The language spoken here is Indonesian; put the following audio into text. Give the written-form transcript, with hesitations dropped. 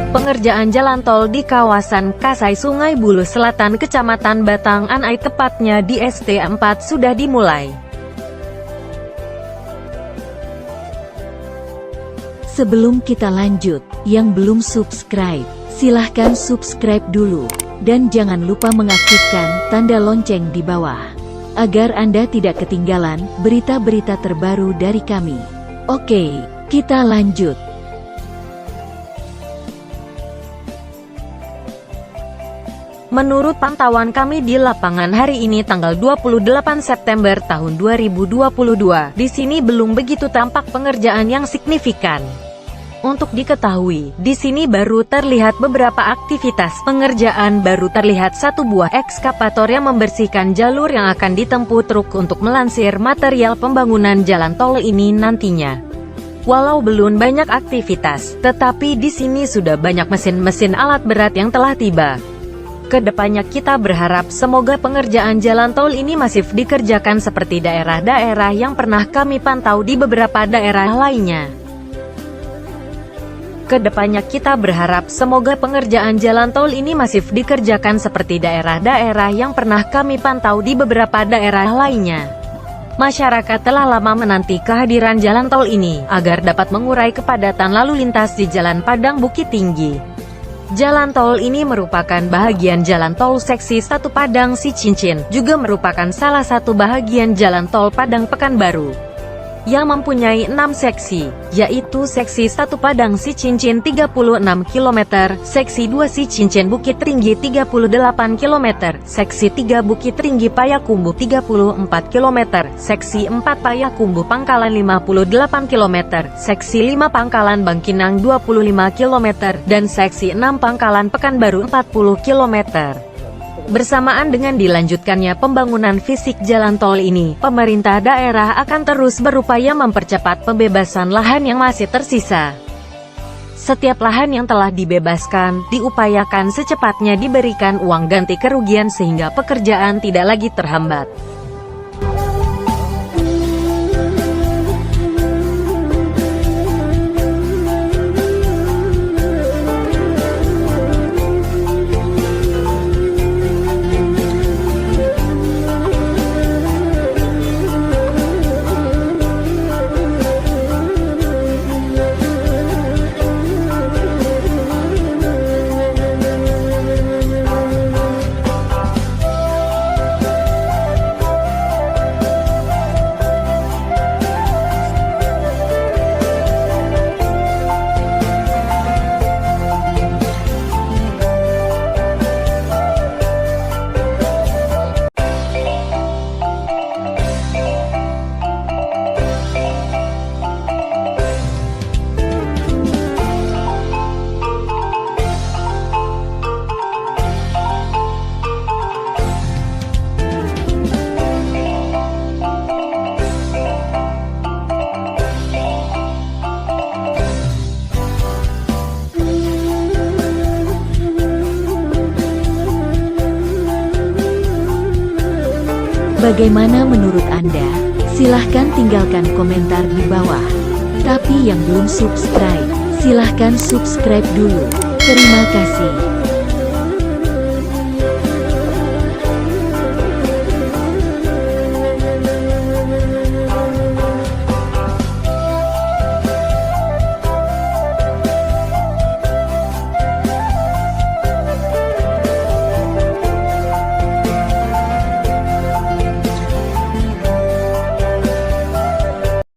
Pengerjaan jalan tol di kawasan Kasai Sungai Buloh Selatan Kecamatan Batang Anai tepatnya di ST4 sudah dimulai. Sebelum kita lanjut, yang belum subscribe, silahkan subscribe dulu. Dan jangan lupa mengaktifkan tanda lonceng di bawah, agar Anda tidak ketinggalan berita-berita terbaru dari kami. Oke, kita lanjut. Menurut pantauan kami di lapangan hari ini tanggal 28 September tahun 2022, di sini belum begitu tampak pengerjaan yang signifikan. Untuk diketahui, di sini baru terlihat beberapa aktivitas pengerjaan. Baru terlihat satu buah ekskavator yang membersihkan jalur yang akan ditempuh truk untuk melansir material pembangunan jalan tol ini nantinya. Walau belum banyak aktivitas, tetapi di sini sudah banyak mesin-mesin alat berat yang telah tiba. Kedepannya kita berharap semoga pengerjaan jalan tol ini masif dikerjakan seperti daerah-daerah yang pernah kami pantau di beberapa daerah lainnya. Kedepannya kita berharap semoga pengerjaan jalan tol ini masif dikerjakan seperti daerah-daerah yang pernah kami pantau di beberapa daerah lainnya. Masyarakat telah lama menanti kehadiran jalan tol ini, agar dapat mengurai kepadatan lalu lintas di Jalan Padang Bukit Tinggi. Jalan tol ini merupakan bahagian jalan tol seksi 1 Padang Sicincin, juga merupakan salah satu bahagian jalan tol Padang Pekanbaru, yang mempunyai 6 seksi, yaitu seksi 1 Padang Sicincin 36 km, seksi 2 Sicincin Bukit Tinggi 38 km, seksi 3 Bukit Tinggi Payakumbuh 34 km, seksi 4 Payakumbuh Pangkalan 58 km, seksi 5 Pangkalan Bangkinang 25 km, dan seksi 6 Pangkalan Pekanbaru 40 km. Bersamaan dengan dilanjutkannya pembangunan fisik jalan tol ini, pemerintah daerah akan terus berupaya mempercepat pembebasan lahan yang masih tersisa. Setiap lahan yang telah dibebaskan, diupayakan secepatnya diberikan uang ganti kerugian sehingga pekerjaan tidak lagi terhambat. Bagaimana menurut Anda? Silahkan tinggalkan komentar di bawah. Tapi yang belum subscribe, silahkan subscribe dulu. Terima kasih.